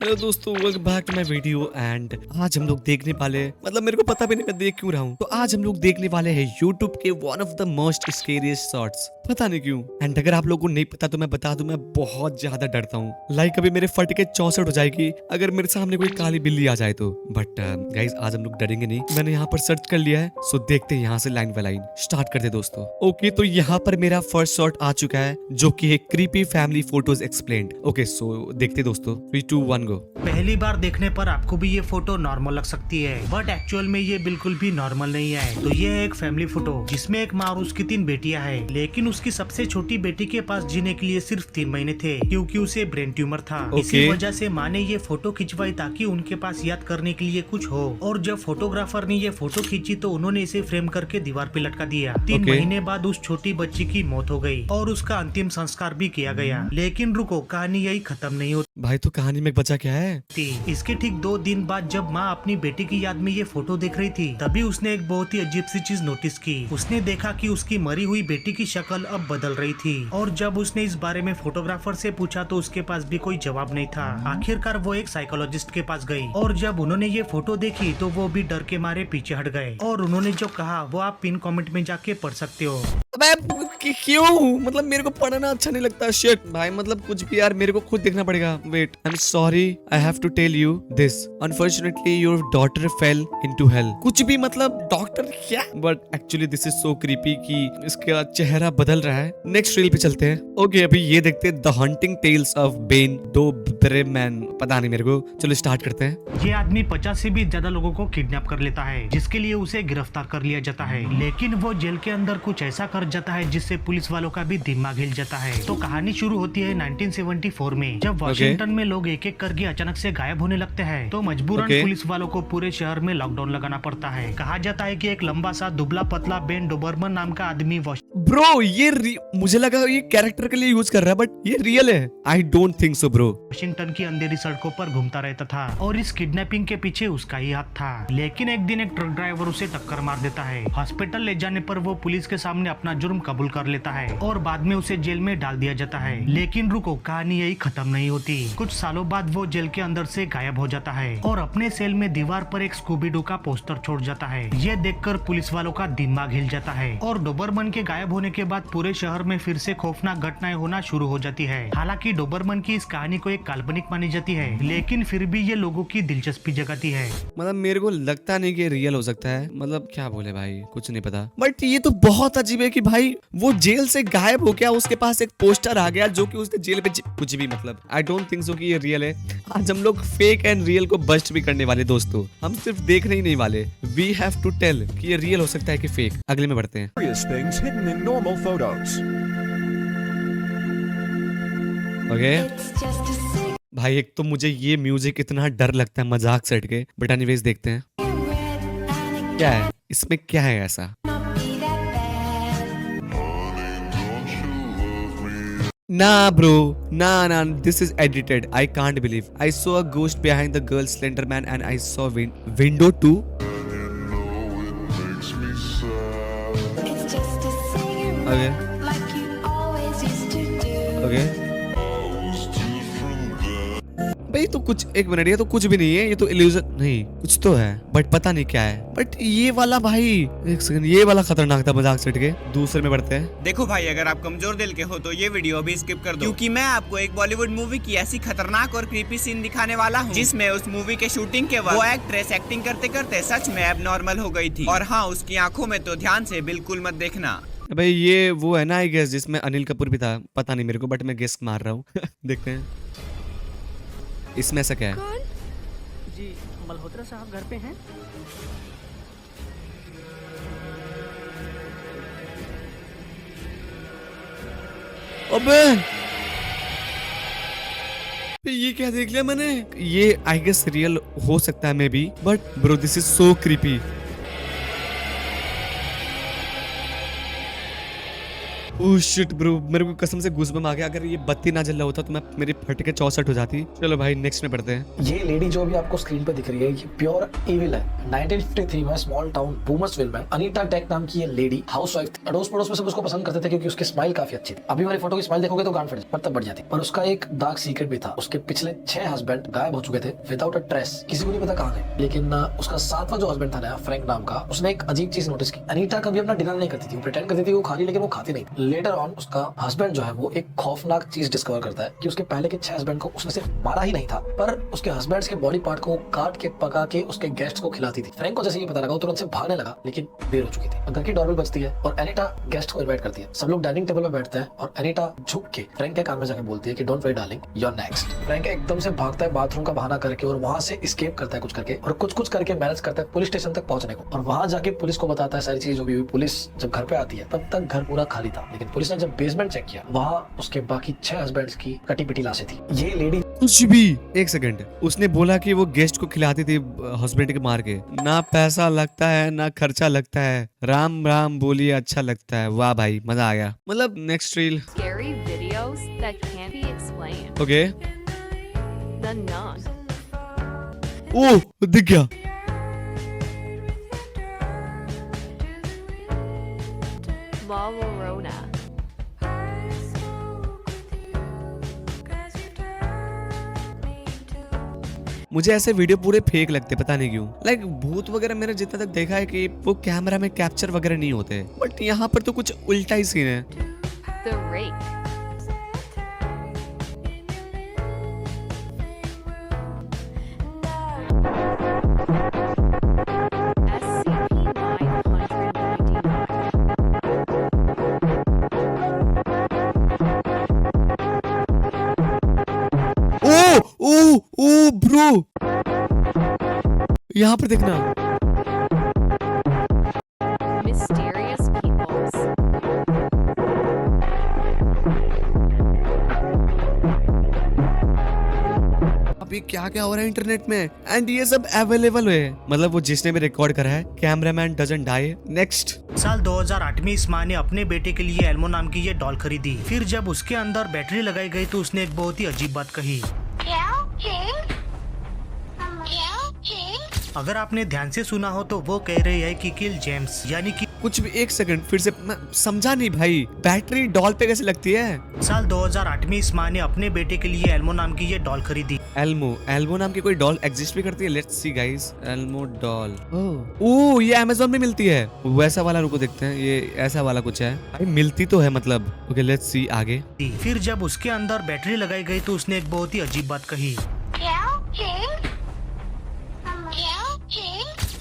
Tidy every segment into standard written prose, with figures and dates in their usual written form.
Hello दोस्तों, welcome back to my video. And आज हम लोग देखने वाले, मतलब मेरे को पता भी नहीं मैं देख क्यों रहा हूँ। तो आज हम लोग देखने वाले हैं यूट्यूब के one of the most scariest shots, पता नहीं क्यों। एंड अगर आप लोगों को नहीं पता तो मैं बता दूं, मैं बहुत ज्यादा डरता हूँ। लाइक अभी मेरे फट के 64 हो जाएगी अगर मेरे सामने कोई काली बिल्ली आ जाए तो। बट गाइज आज हम लोग डरेंगे नहीं। मैंने यहाँ पर सर्च कर लिया है, सो देखते हैं यहाँ से लाइन बाय लाइन। स्टार्ट करते दोस्तों। ओके, तो यहाँ पर मेरा फर्स्ट शॉट आ चुका है जो कि है creepy family photos explained. Okay, so देखते दोस्तों। 3 2 1 गो। पहली बार देखने पर आपको भी ये फोटो नॉर्मल लग सकती है, बट एक्चुअल में ये बिल्कुल भी नॉर्मल नहीं है। तो ये है एक फैमिली फोटो जिसमें एक माँ और उसकी 3 बेटियां हैं, लेकिन उसकी सबसे छोटी बेटी के पास जीने के लिए सिर्फ 3 महीने थे क्योंकि उसे ब्रेन ट्यूमर था। इसी वजह से माँ ने ये फोटो खिंचवाई ताकि उनके पास याद करने के लिए कुछ हो। और जब फोटोग्राफर ने ये फोटो खींची तो उन्होंने इसे फ्रेम करके दीवार पे लटका दिया। 3 महीने बाद उस छोटी बच्ची की मौत हो गई और उसका अंतिम संस्कार भी किया गया। लेकिन रुको, कहानी यही खत्म नहीं होती भाई। तो कहानी में बचा क्या है? इसके ठीक 2 दिन बाद जब माँ अपनी बेटी की याद में ये फोटो देख रही थी, तभी उसने एक बहुत ही अजीब सी चीज नोटिस की। उसने देखा कि उसकी मरी हुई बेटी की शक्ल अब बदल रही थी। और जब उसने इस बारे में फोटोग्राफर से पूछा तो उसके पास भी कोई जवाब नहीं था। आखिरकार वो एक साइकोलॉजिस्ट के पास गई और जब उन्होंने ये फोटो देखी तो वो भी डर के मारे पीछे हट गए। और उन्होंने जो कहा वो आप पिन कमेंट में जाके पढ़ सकते हो। क्यों? मतलब मेरे को पढ़ना अच्छा नहीं लगता। शिट भाई, मतलब कुछ भी यार, मेरे को खुद देखना पड़ेगा। Wait, I am sorry, I have to tell you this. Unfortunately your daughter fell into hell. कुछ भी मतलब डॉक्टर क्या, but actually this is so creepy कि इसका चेहरा बदल रहा है। नेक्स्ट रील पे चलते हैं। ओके, अभी ये देखते हैं the haunting tales of Ben Dowman. पता नहीं मेरे को, चलो स्टार्ट करते हैं। ये आदमी 50 से भी ज्यादा लोगों को किडनैप कर लेता है, जिसके लिए उसे गिरफ्तार कर लिया जाता है। लेकिन वो जेल के अंदर कुछ ऐसा कर जाता है जिससे पुलिस वालों का भी दिमाग हिल जाता है। तो कहानी शुरू होती है 1974 में, जब वाशिंगटन में लोग एक एक करके अचानक से गायब होने लगते हैं। तो मजबूरन पुलिस वालों को पूरे शहर में लॉकडाउन लगाना पड़ता है। कहा जाता है कि एक लंबा सा दुबला पतला बेन डोबरमन नाम का आदमी ब्रो, ये मुझे लगा ये कैरेक्टर के लिए यूज कर रहा है, बट ये रियल है। I don't think so bro. Washington की अंधेरी सड़कों पर घूमता रहता था और इस किडनैपिंग के पीछे उसका ही हाथ था। लेकिन एक दिन एक ट्रक ड्राइवर उसे टक्कर मार देता है। हॉस्पिटल ले जाने पर वो पुलिस के सामने अपना जुर्म कबूल कर लेता है और बाद में उसे जेल में डाल दिया जाता है। लेकिन रुको, कहानी यही खत्म नहीं होती। कुछ सालों बाद वो जेल के अंदर से गायब हो जाता है और अपने सेल में दीवार पर एक स्कूबी डू का पोस्टर छोड़ जाता है। ये देखकर पुलिस वालों का दिमाग हिल जाता है और डोबरमन के गायब होने के बाद पूरे शहर में फिर से खौफनाक घटनाएं होना शुरू हो जाती है। हालांकि डोबरमन की इस कहानी को एक काल्पनिक मानी जाती है, लेकिन फिर भी ये लोगों की दिलचस्पी जगाती है। मतलब मेरे को लगता नहीं कि रियल हो सकता है। मतलब क्या बोले भाई, कुछ नहीं पता। बट ये तो बहुत अजीब है कि भाई वो जेल से गायब हो गया, उसके पास एक पोस्टर आ गया जो कि उसने जेल पे कुछ भी, मतलब आई डोंट थिंक सो कि ये रियल है। आज हम लोग फेक एंड रियल को बस्ट भी करने वाले दोस्तों। हम सिर्फ देखने ही नहीं वाले, वी हैव टू टेल कि ये रियल हो सकता है कि फेक। अगले में बढ़ते हैं। ओके भाई, एक तो मुझे ये म्यूजिक इतना डर लगता है मजाक से हटके, बट एनीवेज देखते हैं क्या है इसमें, क्या है ऐसा। Nah, bro. Nah. This is edited. I can't believe. I saw a ghost behind the girl Slender Man, and I saw window too. Okay. Okay. भाई तो कुछ, एक मिनट, ये तो कुछ भी नहीं है, ये तो इल्यूजन नहीं, कुछ तो है बट पता नहीं क्या है। बट ये वाला भाई, एक सेकंड, ये वाला खतरनाक था मजाक से हटके। दूसरे में बढ़ते हैं। देखो भाई, अगर आप कमजोर दिल के हो तो ये वीडियो अभी स्किप कर दो, क्योंकि मैं आपको एक बॉलीवुड मूवी की ऐसी खतरनाक और क्रीपी सीन दिखाने वाला हूँ जिसमें उस मूवी के शूटिंग के वक्त वो एक्ट्रेस एक्टिंग करते करते सच में अब नॉर्मल हो गई थी। और हाँ, उसकी आंखों में तो ध्यान से बिल्कुल मत देखना। भाई ये वो है ना, आई गेस, जिसमें अनिल कपूर भी था। पता नहीं मेरे को, बट मैं गेस मार रहा हूँ। देखते हैं इसमें ऐसा क्या है। कौन? जी, मल्होत्रा साहब घर पे हैं? अबे ये क्या देख लिया मैंने। ये आई गेस रियल हो सकता है may be, but bro this is so creepy. Oh shit bro, मेरे को कसम से गूज़बम्प आ गया। अगर ये बत्ती ना जल रहा होता तो मैं मेरी फट के 64 हो जाती। चलो भाई नेक्स्ट में पढ़ते हैं। ये लेडी जो भी आपको स्क्रीन पे दिख रही है, ये प्योर इविल है। 1953 में स्मॉल टाउन बूमर्सविल में अनीता टेक नाम की ये लेडी हाउसवाइफ थी। अड़ोस पड़ोस में सब उसको पसंद करते थे क्योंकि उसकी स्माइल काफी अच्छी थी। अभी वाली फोटो की स्माइल देखोगे तो गांड फट पर तब बढ़ जाती। पर उसका एक डार्क सीक्रेट भी था। उसके पिछले 6 हस्बैंड गायब हो चुके थे विदाउट अ ट्रेस, किसी को नहीं पता कहाँ गए। लेकिन उसका 7वां जो हस्बैंड था ना, फ्रैंक नाम का, उसने एक अजीब चीज नोटिस की। अनीता कभी अपना डिनर नहीं करती थी, वो प्रिटेंड करती थी वो खा रही, लेकिन वो खाती नहीं। लेटर ऑन उसका हस्बैंड जो है वो एक खौफनाक चीज डिस्कवर करता है कि उसके पहले के 6 हस्बैंड को उसने सिर्फ मारा ही नहीं था, पर उसके हस्बैंड्स के बॉडी पार्ट को काट के पका के उसके गेस्ट्स को खिलाती थी। फ्रैंक को जैसे ये पता लगा वो तुरंत से भागने लगा, लेकिन देर हो चुकी थी। घर की डोरबेल बजती है और एनिटा गेस्ट को इनवाइट करती है। सब लोग डाइनिंग टेबल में बैठते हैं और एनिटा झुक के फ्रैंक के कान में जाकर बोलती है कि don't worry darling, you are next. Frank एकदम से भागता है बाथरूम का बहाना करके और वहां से एस्केप करता है कुछ करके, और कुछ करके मैनेज करता है पुलिस स्टेशन तक पहुंचने को। और वहां जाके पुलिस को बताता है सारी चीज जो भी हुई। पुलिस जब घर पे आती है तब तक घर पूरा खाली था, लेकिन पुलिस ने जब बेसमेंट चेक किया वहां उसके बाकी 6 हस्बैंड्स की कटी पिटी लाशें थी। ये लेडी कुछ भी। एक सेकंड, उसने बोला कि वो गेस्ट को खिलाती थी हस्बैंड के मार के। ना पैसा लगता है ना खर्चा लगता है, राम राम बोलिए अच्छा लगता है। वाह भाई मजा आ गया। मतलब next reel. Scary videos that can't be explained. Okay, The Nun. ओह दिख गया। La Llorona. मुझे ऐसे वीडियो पूरे फेक लगते, पता नहीं क्यों। लाइक भूत वगैरह मैंने जितना तक देखा है कि वो कैमरा में कैप्चर वगैरह नहीं होते, बट यहाँ पर तो कुछ उल्टा ही सीन है। The Rake. Oh oh oh bro, यहाँ पर देखना। Mysterious Peoples. अभी क्या क्या हो रहा है इंटरनेट में, एंड ये सब अवेलेबल है। मतलब वो जिसने भी रिकॉर्ड करा है, कैमरामैन डजंट डाई। नेक्स्ट। साल 2008 में इस माँ ने अपने बेटे के लिए एल्मो नाम की ये डॉल खरीदी। फिर जब उसके अंदर बैटरी लगाई गई तो उसने एक बहुत ही अजीब बात कही। अगर आपने ध्यान से सुना हो तो वो कह रही है कि किल जेम्स, यानी कि कुछ भी। एक सेकंड फिर से, मैं समझा नहीं भाई, बैटरी डॉल पे कैसे लगती है? साल 2008 में इस माँ ने अपने बेटे के लिए एल्मो नाम की ये डॉल खरीदी। एल्मो नाम की कोई डॉल एग्जिस्ट भी करती है? Let's see guys, Elmo doll. Oh ये अमेज़न में मिलती है। वैसा वाला रुको देखते हैं, ये ऐसा वाला कुछ है भाई, मिलती तो है मतलब। ओके लेट्स सी आगे। फिर जब उसके अंदर बैटरी लगाई गई तो उसने एक बहुत ही अजीब बात कही।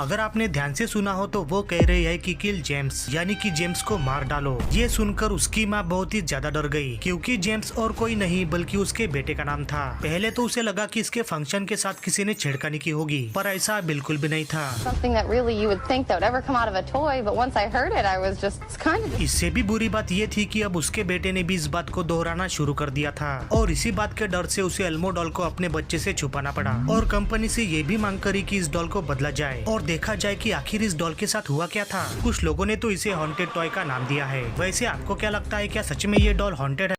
अगर आपने ध्यान से सुना हो तो वो कह रही है कि किल जेम्स, यानी कि जेम्स को मार डालो। ये सुनकर उसकी माँ बहुत ही ज्यादा डर गई, क्योंकि जेम्स और कोई नहीं बल्कि उसके बेटे का नाम था। पहले तो उसे लगा कि इसके फंक्शन के साथ किसी ने छेड़खानी की होगी, पर ऐसा बिल्कुल भी नहीं था। Something that really you would think that would ever come out of a toy, but once I heard it, I was just kind of. इससे भी बुरी बात ये थी कि अब उसके बेटे ने भी इस बात को दोहराना शुरू कर दिया था, और इसी बात के डर से उसे एल्मो डॉल को अपने बच्चे से छुपाना पड़ा, और कंपनी से ये भी मांग करी कि इस डॉल को बदला जाए और देखा जाए कि आखिर इस डॉल के साथ हुआ क्या था। कुछ लोगों ने तो इसे हॉन्टेड टॉय का नाम दिया है। वैसे आपको क्या लगता है, क्या सच में ये डॉल हॉन्टेड है?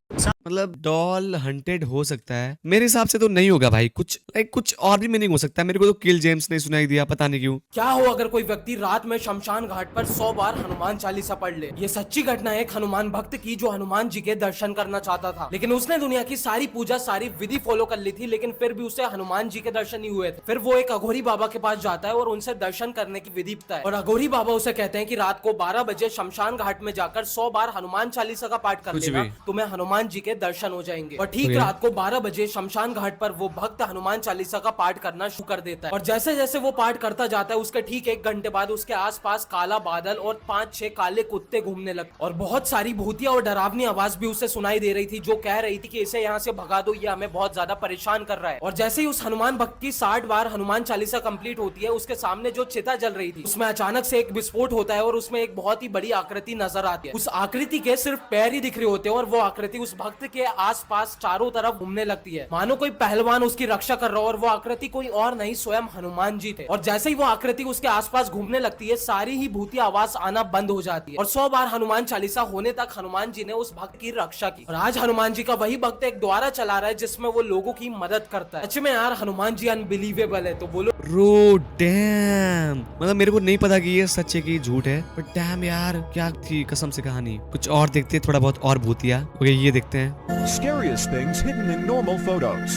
मतलब डॉल हंटेड हो सकता है, मेरे हिसाब से तो नहीं होगा भाई। कुछ और भी मीनिंग हो सकता है। मेरे को तो किल जेम्स ने सुनाई दिया, पता नहीं क्यों। क्या हो अगर कोई व्यक्ति रात में शमशान घाट पर 100 बार हनुमान चालीसा पढ़ ले। ये सच्ची घटना है एक हनुमान भक्त की, जो हनुमान जी के दर्शन करना चाहता था, लेकिन उसने दुनिया की सारी पूजा सारी विधि फॉलो कर ली थी, लेकिन फिर भी उसे हनुमान जी के दर्शन नहीं हुए थे। फिर वो एक अघोरी बाबा के पास जाता है और उनसे दर्शन करने की विधि बताए, और अघोरी बाबा उसे कहते हैं कि रात को 12 बजे शमशान घाट में जाकर 100 बार हनुमान चालीसा का पाठ कर लेना, तुम्हें हनुमान जी के दर्शन हो जाएंगे। और ठीक रात को 12 बजे शमशान घाट पर वो भक्त हनुमान चालीसा का पाठ करना शुरू कर देता है, और जैसे जैसे वो पाठ करता जाता है उसके ठीक 1 घंटे बाद उसके आसपास काला बादल और 5-6 काले कुत्ते घूमने लगे, और बहुत सारी भूतिया और डरावनी आवाज भी उसे सुनाई दे रही थी, जो कह रही थी कि इसे यहाँ से भगा दो, ये हमें बहुत ज्यादा परेशान कर रहा है। और जैसे ही उस हनुमान भक्त की 60 बार हनुमान चालीसा कंप्लीट होती है, उसके सामने जो चिता जल रही थी उसमें अचानक से एक विस्फोट होता है, और उसमें एक बहुत ही बड़ी आकृति नजर आती है। उस आकृति के सिर्फ पैर ही दिख रहे होते हैं, और वो आकृति उस भक्त के आसपास चारों तरफ घूमने लगती है, मानो कोई पहलवान उसकी रक्षा कर रहा हो। और वो आकृति कोई और नहीं, स्वयं हनुमान जी थे। और जैसे ही वो आकृति उसके आसपास घूमने लगती है, सारी ही भूतिया आवाज आना बंद हो जाती है और 100 बार हनुमान चालीसा होने तक हनुमान जी ने उस भक्त की रक्षा की। और आज हनुमान जी का वही भक्त एक द्वारा चला रहा है जिसमें वो लोगों की मदद करता है। सच में यार हनुमान जी अनबिलीवेबल है। तो बोलो रो डैम, मतलब मेरे को नहीं पता कि ये सच है कि झूठ है, बट डैम यार क्या थी कसम से कहानी। कुछ और देखते हैं, थोड़ा बहुत और भूतिया। ओके ये देखते हैं। Scariest things hidden in normal photos.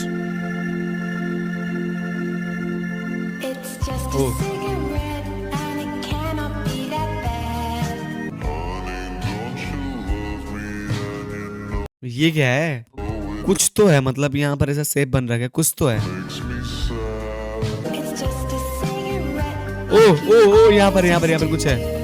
It's just a Oh. cigarette and it cannot be that bad. ये क्या है? कुछ तो है, मतलब यहाँ पर ऐसा सेब बन रहा है, कुछ तो है। It's just a cigarette. ओ यहाँ पर कुछ है।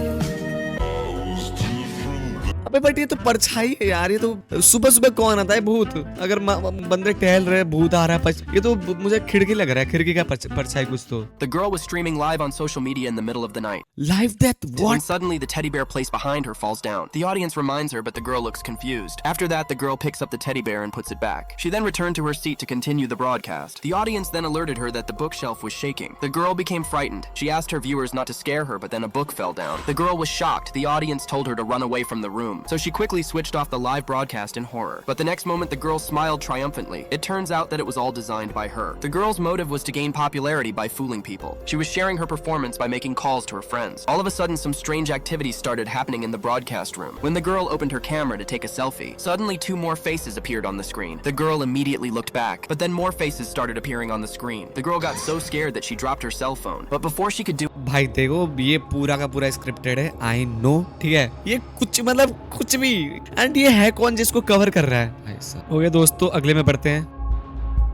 अबे बट ये तो परछाई है यार, ये तो सुबह सुबह कौन आता है भूत? अगर बंदे टहल रहे भूत आ रहा है, ये तो मुझे खिड़की लग रहा है, खिड़की का परछाई कुछ तो। The girl was streaming live on social media in the middle of the night. Live death? When What? suddenly the teddy bear placed behind her falls down. The audience reminds her, but the girl looks confused. After that, the girl picks up the teddy bear and puts it back. She then returned to her seat to continue the broadcast. The audience then alerted her that the bookshelf was shaking. The girl became frightened. She asked her viewers not to scare her, but then a book fell down. The girl was shocked. The audience told her to run away from the room. So she quickly switched off the live broadcast in horror. But the next moment, the girl smiled triumphantly. It turns out that it was all designed by her. The girl's motive was to gain popularity by fooling people. She was sharing her performance by making calls to her friends. All of a sudden, some strange activities started happening in the broadcast room. When the girl opened her camera to take a selfie, suddenly 2 more faces appeared on the screen. The girl immediately looked back, but then more faces started appearing on the screen. The girl got so scared that she dropped her cell phone. But before she could do भाई देखो ये पूरा का पूरा scripted है, I know, ठीक है। ये कुछ मतलब कुछ भी, एंड ये है कौन जिसको कवर कर रहा है भाई साहब। ओके दोस्तों अगले में बढ़ते हैं।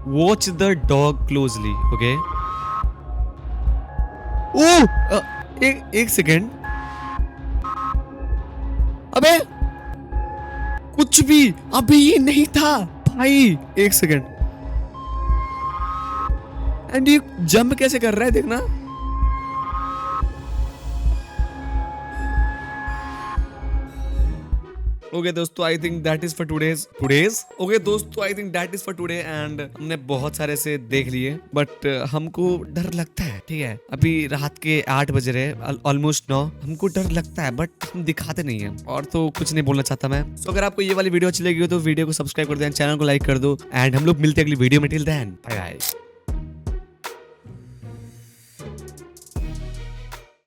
Watch the dog closely. Okay एक सेकेंड, अबे कुछ भी अभी ये नहीं था भाई, एक सेकेंड। एंड ये जंप कैसे कर रहा है देखना। ओके दोस्तों I think that is for today's okay दोस्तों I think that is for today. And हमने बहुत सारे से देख लिए, बट हमको डर लगता है, ठीक है। अभी रात के 8 बज रहे, ऑलमोस्ट 9। हमको डर लगता है बट हम दिखाते नहीं है। और तो कुछ नहीं बोलना चाहता मैं। सो अगर आपको ये वाली वीडियो अच्छी लगी हो तो वीडियो को सब्सक्राइब कर दो, चैनल को लाइक कर दो, एंड हम लोग मिलते हैं अगली वीडियो में। Till then bye bye.